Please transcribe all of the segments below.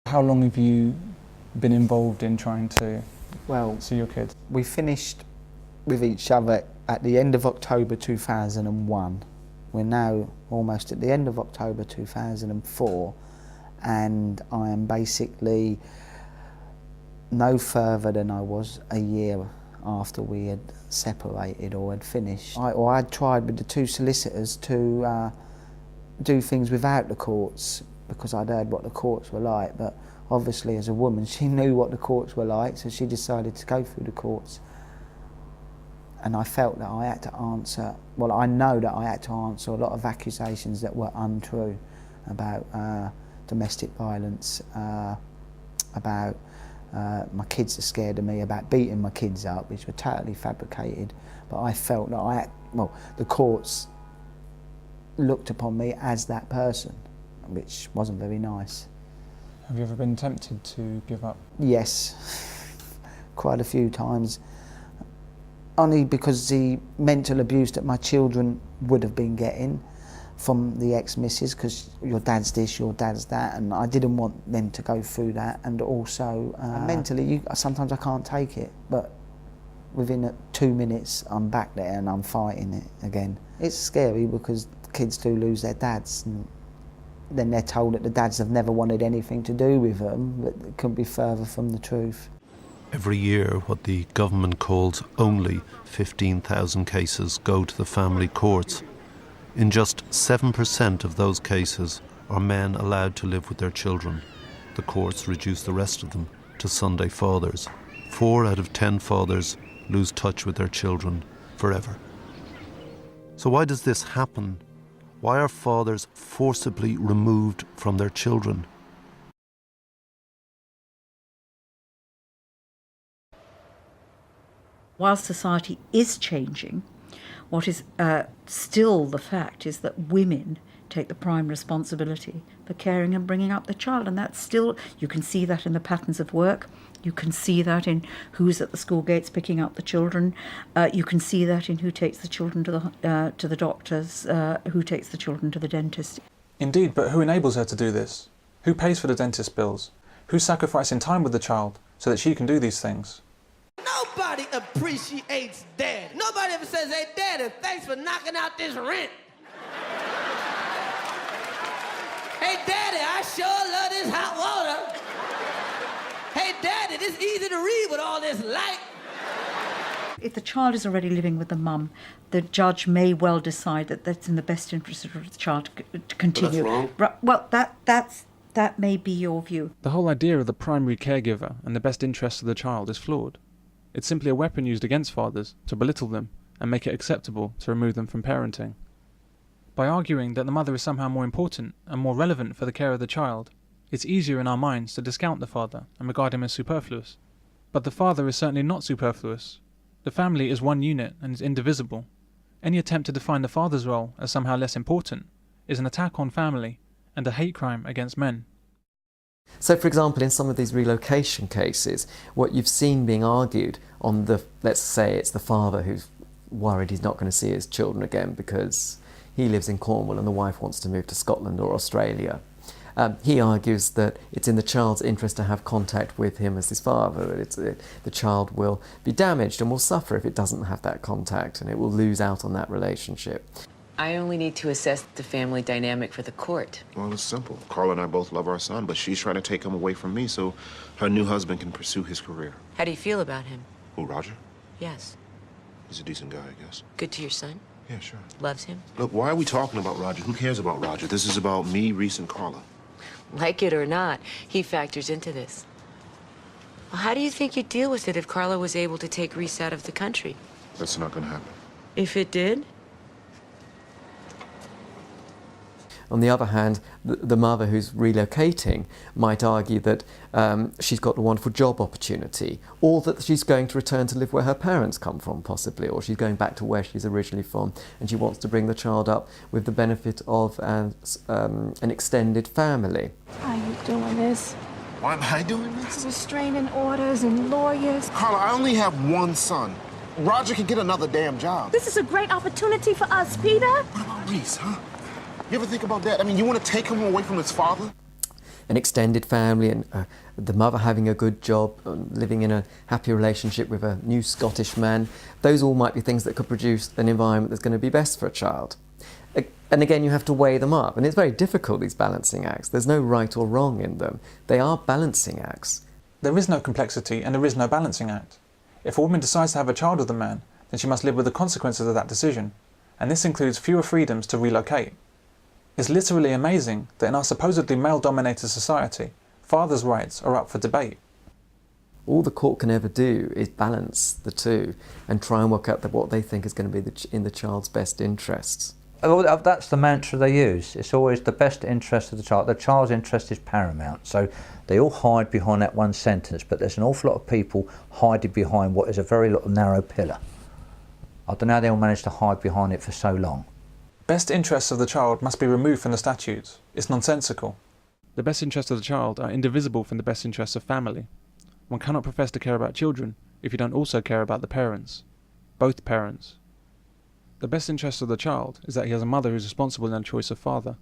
How long have you been involved in trying to see your kids? We finished with each other at the end of October 2001. We're now almost at the end of October 2004, and I am basically no further than I was a year after we had separated or had finished. I'd tried with the two solicitors to do things without the courts, because I'd heard what the courts were like, but obviously as a woman she knew what the courts were like, so she decided to go through the courts. And I felt that I had to answer, well, I know that I had to answer a lot of accusations that were untrue about domestic violence, about my kids are scared of me, about beating my kids up, which were totally fabricated. But I felt that the courts looked upon me as that person, which wasn't very nice. Have you ever been tempted to give up? Yes, quite a few times. Only because the mental abuse that my children would have been getting from the ex-missus, because your dad's this, your dad's that, and I didn't want them to go through that. And also mentally, sometimes I can't take it, but within 2 minutes I'm back there and I'm fighting it again. It's scary because kids do lose their dads, and then they're told that the dads have never wanted anything to do with them, but it couldn't be further from the truth. Every year, what the government calls only 15,000 cases go to the family courts. In just 7% of those cases are men allowed to live with their children. The courts reduce the rest of them to Sunday fathers. 4 out of 10 fathers lose touch with their children forever. So why does this happen? Why are fathers forcibly removed from their children? While society is changing, what is still the fact is that women take the prime responsibility for caring and bringing up the child, and that's still, you can see that in the patterns of work, you can see that in who's at the school gates picking up the children, you can see that in who takes the children to the doctors, who takes the children to the dentist. Indeed, but who enables her to do this? Who pays for the dentist bills? Who's sacrificing time with the child so that she can do these things? Nobody appreciates Dad. Nobody ever says, hey, Daddy, thanks for knocking out this rent. Hey, Daddy, I sure love this hot water. Hey, Daddy, this easy to read with all this light. If the child is already living with the mum, the judge may well decide that that's in the best interest of the child to continue. But that's wrong. Well, that may be your view. The whole idea of the primary caregiver and the best interests of the child is flawed. It's simply a weapon used against fathers to belittle them and make it acceptable to remove them from parenting. By arguing that the mother is somehow more important and more relevant for the care of the child, it's easier in our minds to discount the father and regard him as superfluous. But the father is certainly not superfluous. The family is one unit and is indivisible. Any attempt to define the father's role as somehow less important is an attack on family and a hate crime against men. So, for example, in some of these relocation cases, what you've seen being argued on the, let's say it's the father who's worried he's not going to see his children again because he lives in Cornwall and the wife wants to move to Scotland or Australia. He argues that it's in the child's interest to have contact with him as his father. The child will be damaged and will suffer if it doesn't have that contact, and it will lose out on that relationship. I only need to assess the family dynamic for the court. Well, it's simple. Carla and I both love our son, but she's trying to take him away from me so her new husband can pursue his career. How do you feel about him? Who, Roger? Yes. He's a decent guy, I guess. Good to your son? Yeah, sure. Loves him? Look, why are we talking about Roger? Who cares about Roger? This is about me, Reese, and Carla. Like it or not, he factors into this. Well, how do you think you'd deal with it if Carla was able to take Reese out of the country? That's not gonna happen. If it did? On the other hand, the mother who's relocating might argue that she's got a wonderful job opportunity, or that she's going to return to live where her parents come from, possibly, or she's going back to where she's originally from, and she wants to bring the child up with the benefit of an extended family. Why are you doing this? Why am I doing this? Restraining orders and lawyers. Carla, I only have one son. Roger can get another damn job. This is a great opportunity for us, Peter. What about Reese, huh? You ever think about that? I mean, you want to take him away from his father? an extended family and the mother having a good job, living in a happy relationship with a new Scottish man, those all might be things that could produce an environment that's going to be best for a child. And again, you have to weigh them up, and it's very difficult, these balancing acts. There's no right or wrong in them. They are balancing acts. There is no complexity and there is no balancing act. If a woman decides to have a child with a man, then she must live with the consequences of that decision, and this includes fewer freedoms to relocate. It's literally amazing that in our supposedly male-dominated society, fathers' rights are up for debate. All the court can ever do is balance the two and try and work out what they think is going to be in the child's best interests. Well, that's the mantra they use. It's always the best interest of the child. The child's interest is paramount. So they all hide behind that one sentence, but there's an awful lot of people hiding behind what is a very little narrow pillar. I don't know how they all manage to hide behind it for so long. Best interests of the child must be removed from the statutes. It's nonsensical. The best interests of the child are indivisible from the best interests of family. One cannot profess to care about children if you don't also care about the parents. Both parents. The best interest of the child is that he has a mother who is responsible in their choice of father.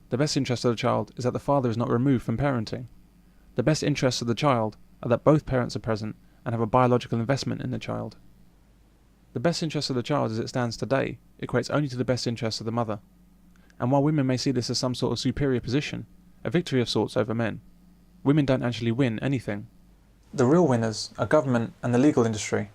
The best interest of the child is that the father is not removed from parenting. The best interests of the child are that both parents are present and have a biological investment in the child. The best interest of the child as it stands today equates only to the best interests of the mother. And while women may see this as some sort of superior position, a victory of sorts over men, women don't actually win anything. The real winners are government and the legal industry.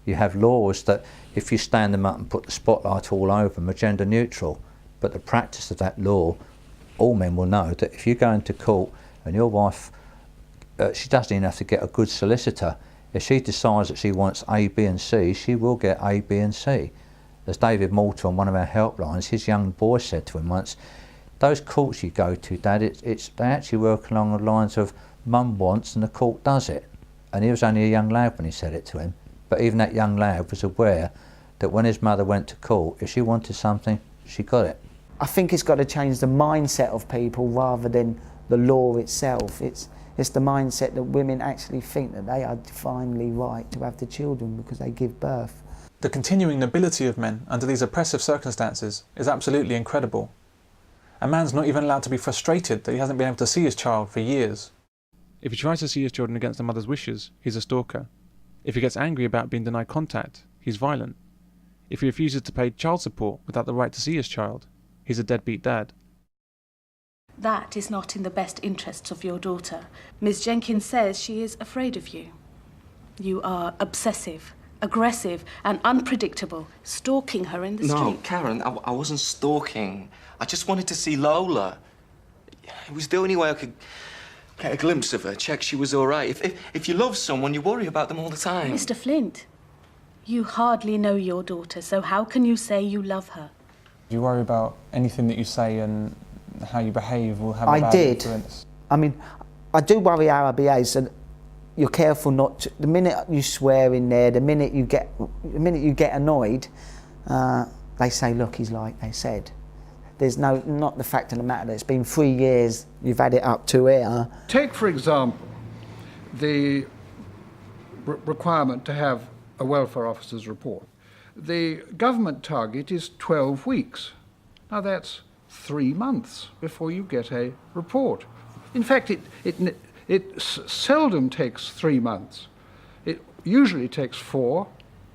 You have laws that, if you stand them up and put the spotlight all over them, are gender neutral. But the practice of that law, all men will know that if you go into court and your wife, she doesn't even have to get a good solicitor. If she decides that she wants A, B and C, she will get A, B and C. As David Malter on one of our helplines, his young boy said to him once, those courts you go to, Dad, they actually work along the lines of mum wants and the court does it. And he was only a young lad when he said it to him. But even that young lad was aware that when his mother went to court, if she wanted something, she got it. I think it's got to change the mindset of people rather than the law itself. It's the mindset that women actually think that they are divinely right to have the children because they give birth. The continuing nobility of men under these oppressive circumstances is absolutely incredible. A man's not even allowed to be frustrated that he hasn't been able to see his child for years. If he tries to see his children against the mother's wishes, he's a stalker. If he gets angry about being denied contact, he's violent. If he refuses to pay child support without the right to see his child, he's a deadbeat dad. That is not in the best interests of your daughter. Ms. Jenkins says she is afraid of you. You are obsessive, aggressive and unpredictable, stalking her in the street. No, Karen, I wasn't stalking. I just wanted to see Lola. It was the only way I could get a glimpse of her, check she was all right. If you love someone, you worry about them all the time. Mr. Flint, you hardly know your daughter, so how can you say you love her? Do you worry about anything that you say and how you behave will have a bad influence? I mean, I do worry how I behave, so you're careful not to. The minute you swear in there, the minute you get annoyed, they say, look, he's like they said. There's not the fact of the matter that it's been 3 years, you've had it up to here. Take, for example, the requirement to have a welfare officer's report. The government target is 12 weeks. Now that's 3 months before you get a report. In fact, it seldom takes 3 months. It usually takes 4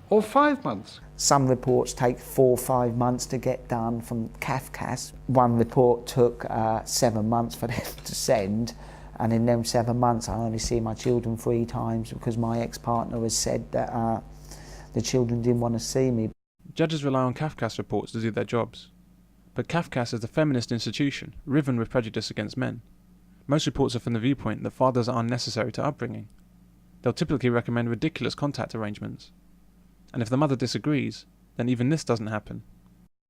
or 5 months. Some reports take 4 or 5 months to get done from CAFCAS. One report took 7 months for them to send, and in them 7 months I only see my children 3 times because my ex-partner has said that the children didn't want to see me. Judges rely on CAFCAS reports to do their jobs. But CAFCAS is a feminist institution, riven with prejudice against men. Most reports are from the viewpoint that fathers are unnecessary to upbringing. They'll typically recommend ridiculous contact arrangements. And if the mother disagrees, then even this doesn't happen.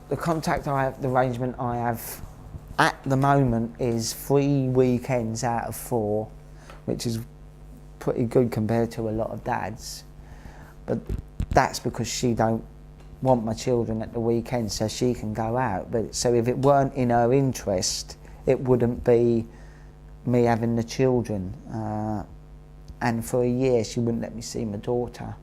The the arrangement I have at the moment is 3 weekends out of 4, which is pretty good compared to a lot of dads. But that's because she don't want my children at the weekend so she can go out. But so if it weren't in her interest, it wouldn't be me having the children. And for a year she wouldn't let me see my daughter.